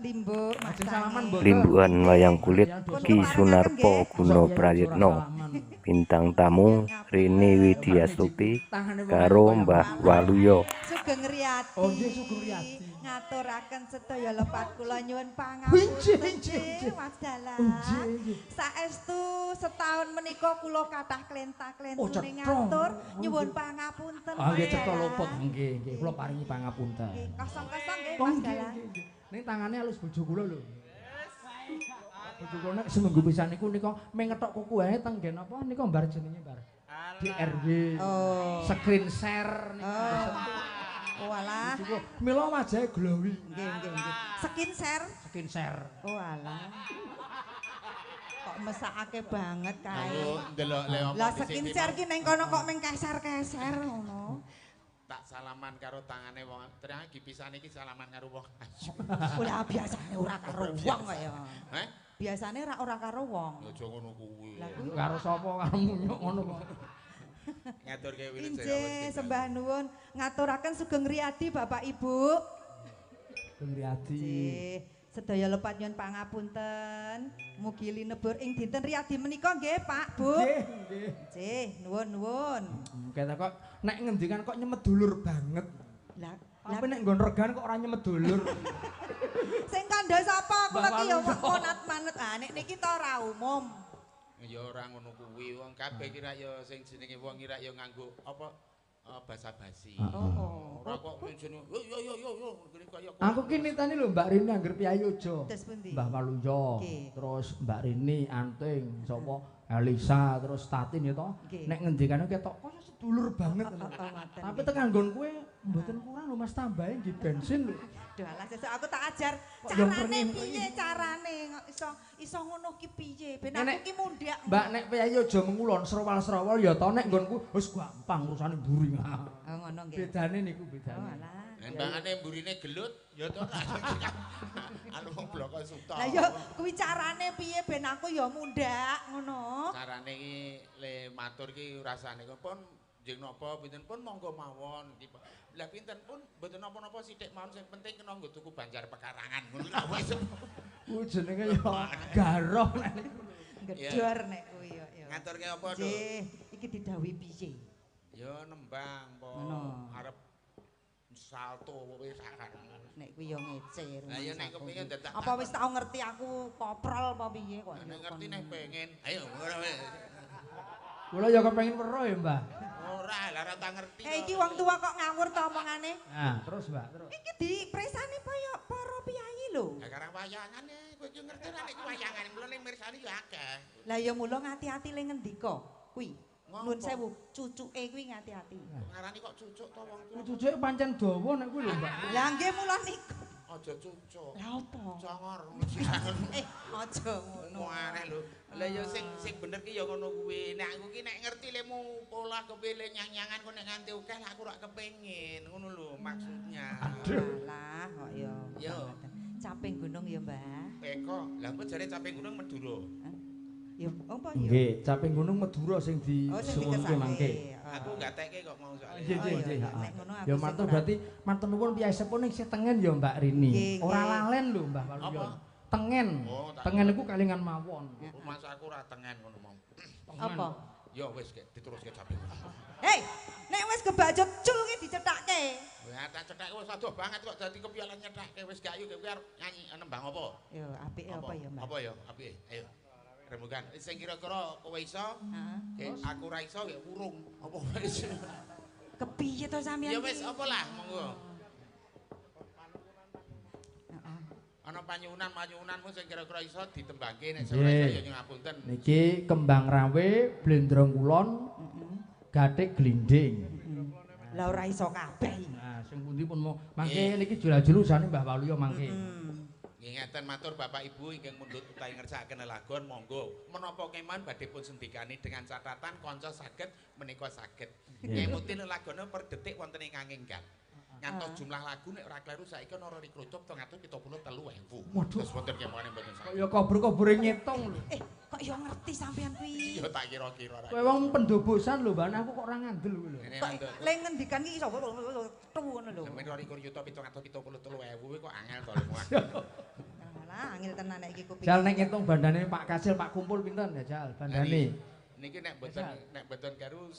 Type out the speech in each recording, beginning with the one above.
Limbuk Limbukan wayang kulit Ki Sunarpo Guno Prayitno. Bintang tamu Rini Widiastuti karo Mbah Waluyo. Sugeng Riyadi. Oh nggih Sugeng Riyadi. Ngaturaken sedaya lepat kula nyuwun pangapunten Mas Dalang. Saestu setahun menika kula kathah klenta-klentune ngatur nyuwun pangapunten. Ah nggih cetha luput nggih nggih kula paringi pangapunten. Kosong-kosong nggih Mas Dalang. Ning tangane halus bojo kula lho. Bojo kula nek seminggu pisan niku nika mengethok kuku ae teng nggen apa nika mbar jenenge mbar. DRW. Oh. Screen share niku. Walah. Mila wajahe glowi. Nggih nggih nggih. Skin share. Skin share. Walah. Kok mesakake banget kae. Ndelok le opo. Lah skin share ki ning kono kok meng keser-keser ngono. Tak salaman karo tangane wong. Ternyata dipisah iki salaman karo wong. Ulah biasane ora karo wong kok ya. Heh? Biasane ora karo wong. Aja ngono kuwi. Karo sapa karo munyuk ngono kok. Ngaturke wilut Injih sembah nuwun ngaturaken Sugeng Riyadi Bapak Ibu. Sugeng Riyadi. Nggih, sedaya lepat nyuwun pangapunten. Mugi linebur ing dinten Riyadi menika nggih Pak, Bu. Nggih, nggih. Nggih, nuwun-nuwun. Kata kok nek ngendikan kok nyemet dulur banget. Lah, tapi nek nggon regan kok ora nyemet dulur. Sing kandha sapa kula ki ya monat manet. Ah nek niki ta ora umum. Ya ora ngono kuwi wong kabeh kira ya sing jenenge wong kira ya nganggo apa basa-basi. Oh. Ora kok jenenge yo ngene kaya Aku ki nitani lho Mbak Rini angger piyayojo. Terus pundi? Mbah Waluyo. Terus Mbak Rini Anting sapa Elisa terus Tatin ya toh. Nek ngendikane ketok kok sedulur banget. Tapi tekan nggon kowe mboten kurang lho Mas tambahe nggih bensin lho. Duh alah sesuk aku tak ajar carane piye carane iso ngono ki piye ben aku ki mundhak. Mbak nek piyayojo mengulon serowal-serowal ya toh nek nggonku wis gampang urusane mburi. Oh ngono nggih. Bedane niku bedane. Oh alah. Embangane mburine gelut ya to. Anu wong bloko suta. Lah ya kuwi carane piye ben aku ya mundhak ngono. Carane iki le matur ki rasane pun jeneng napa pinten pun monggo mawon. Lah pinten pun mboten napa-napa sithik mawon sing penting kena nggo tuku Banjar Pekarangan ngono lho wis. Ku jenenge ya garoh nek niku. Gedor nek kuwi ya. Ngaturke apa, Duk? Nggih, iki didhawuhi piye? Ya nembang po arep salto wis akar. Nek kuwi ya ngece. Lah ya nek kepengin dadak. Apa wis tau ngerti aku koprol apa piye kok. Nek ngerti nek pengen. Ayo ora wis. Kula ya kepengin weruh ya, Mbah. Ora, lah ora tak ngerti. Iki wong tua kok ngawur ta omongane? Nah, terus Mbak, terus. Iki dipresani kaya para piyayi lho. Lah karang wayangan kowe iki ngerti nek iki wayangan mulane mirsani ya akeh. Lah ya mula ngati-ati le ngendika kuwi. Nuwun sewu, cucuke kuwi ngati-ati. Ngarani kok cucuk to wong tuwa. Cucuke pancen dawa nek kuwi lho, Mbak. Lah nggih mula niku. Aja cucuk. Lah apa? Congor. Aja ngono. Aneh lho. Lah ya sing bener ki ya ngono kuwi. Nek aku ki nek ngerti lemu pola kepilih nyang-nyangan kok nek nganti akeh aku ora kepengin. Ngono lho maksudnya. Lah kok ya. Yo. Caping gunung ya, Mbah. Peko. Lah kok jare caping gunung Madura. Ya apa ya? Nggih, caping gunung Madura sing disuwunke mangke. Aku enggak teke kok mau soalnya. Nggih. Nek ngono aku Ya matur berarti matur nuwun piyasipun ning sing tengen ya Mbak Rini. Ora lalen lho Mbah Waluyo. Tengen. Tengen iku kalingan mawon. Mas aku ora tengen ngono mau. Apa? Ya wis diteruske caping. Hei, nek wis kebacut cul ki dicethake. Wah, tak cetak wis adoh banget kok dadi kepialan nyethake wis gak ayo kowe arep nyanyi nembang apa? Yo apike apa ya, Mbak? Apa ya? Apike? Ayo. Rembugan. Sing kira-kira kowe iso? Heeh. Aku ra iso ya urung. Apa wis? Kepiye to sampeyan? Ya wis apa lah monggo. Ana panyuwunan-panyuwunanmu sing kira-kira iso ditembangke nek ora iso ya ngapunten. Niki kembang rawe, blendrong kulon, gathik glinding. Lah ora iso kabeh. Nah, sing pundi pun mau mangke niki jula-julusane Mbah Waluyo mangke. Nggih ngeten matur Bapak Ibu ingkang mundhut utawi ngersakaken lelagon monggo. Menapa keman badhe pun sendikani dengan catatan kanca saged menika saged. Ngemuti lelagone per detik wonten ingkang enggal. Ngantos jumlah lagu nek ora kleru saiki ana ora dikrucup to ngatur 73.000. Terus wonten kemane mboten saged. Kaya kabur-kabure ngitung lho. Kok ya ngerti sampean kuwi? Ya tak kira-kira. Kowe wong pendobosan lho, Mbak, aku kok ora ngandel lho. Le ngendikan ki iso tu ngono lho. Sampeyan ora ikur yuta 773.000 kuwi kok angel to lemu. nek iki kuping. Jal nek ngitung bandane Pak Kasil, Pak Kumpul pinten ya Jal bandane? Niki nek mboten karo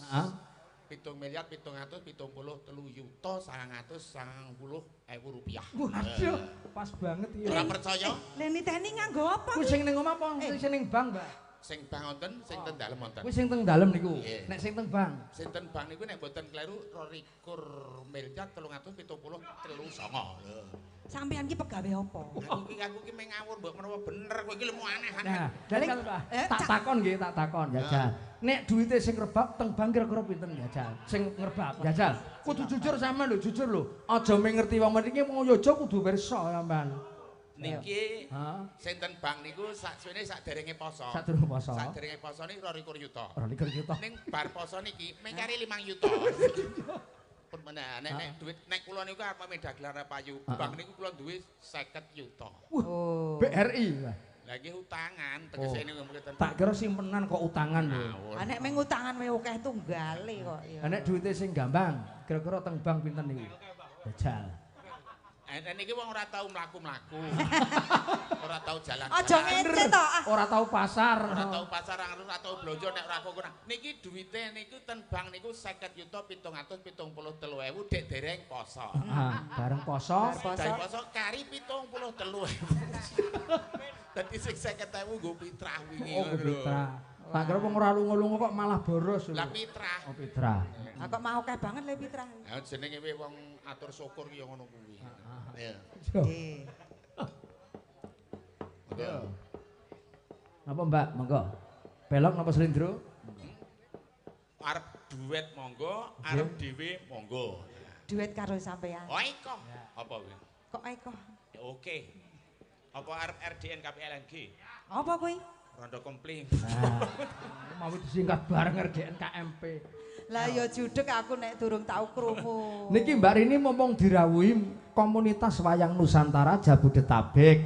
7 miliar 770 yuta 990.000 rupiah. Waduh, pas banget iki. Ora percaya? Lah niteni nganggo apa? Ku sing ning omah apa sing ning bank, Mbak? Sing bang wonten, sing ten dalem wonten. Kuwi sing teng dalem niku. Nek sing teng bank. Sing ten bank niku nek mboten kleru 22 miliar 370.39. Sampeyan ki pegawe apa? Aku ki meh ngawur mbok menawa bener kowe iki lemu aneh-aneh. Nah, jajal Pak. Tak takon nggih, tak takon jajal. Nek duwite sing ngrebab teng bank kira-kira pinten jajal? Sing ngrebab jajal. Kudu jujur sampean lho, jujur lho. Aja meh ngerti wong mriki mau yojo kudu pirsa sampean. Niki sing ten bank niku saksuwene sakderenge poso. Sadurunge poso. Sakderenge poso niki 22 yuta. 22 yuta. Ning bar poso niki meh kari 5 yuta. Pun meneh nek duit nek kula niku arep medaglar payu. Bank niku kula duwe 50 yuta. Oh. BRI. Lah iki utangan tegese niku mboten. Tak kira simpenan kok utangan lho. Ah nek meng utangan wae akeh tunggale kok ya. Nek duwite sing gampang, kira-kira teng bank pinten niku? Jajal. Niki wong ora tau mlaku-mlaku. Ora tau jalan. Aja ngece to. Ora tau pasar. Ora tau pasar, ora tau blonjo nek ora kok. Niki duwite niku ten bank niku 50 yuta 773.000 dek dereng poso. Bareng poso. Dari poso kari 73.000. Dadi sing 50.000 nggo pitrah wingi. Oh, pitrah. Tak kira wong ora lunga-lunga kok malah boros lho. Lah pitrah. Oh, pitrah. Ah kok mau akeh banget le pitrah. Ha jenenge wong atur syukur ki ya ngono kuwi. Ya. Nggih. Napa Mbak? Monggo. Belok napa slendro? Arep duet monggo, arep dhewe monggo. Duit karo sampean. Oh iko. Apa kuwi? Kok eko? Ya oke. Apa arep RDN KPLNG? Apa kuwi? Rondo kompling. Nah, mau disingkat bareng RDN KMP. Lah ya judeg aku nek durung tau krungu. Niki Mbak Rini mumpung dirawuhi komunitas wayang Nusantara Jabodetabek.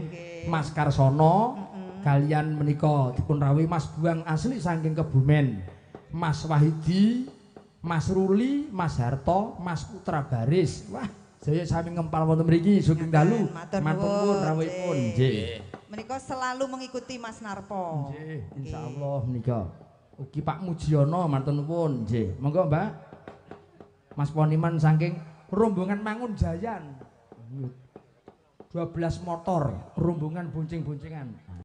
Mas Karsono kalian menika dipun rawuhi Mas Buang asli saking Kebumen. Mas Wahidi, Mas Ruli, Mas Harto, Mas Putra Baris. Wah, saya sami ngempal wonten mriki saking dalu. Matur nuwun rawuhipun. Nggih. Menika selalu mengikuti Mas Narpo. Nggih, insyaallah menika. Ugi Pak Mujiono matur nuwun. Nggih, monggo Mbak. Mas Poniman saking rombongan Mangun Jayan. 12 motor rombongan bonceng-boncengan.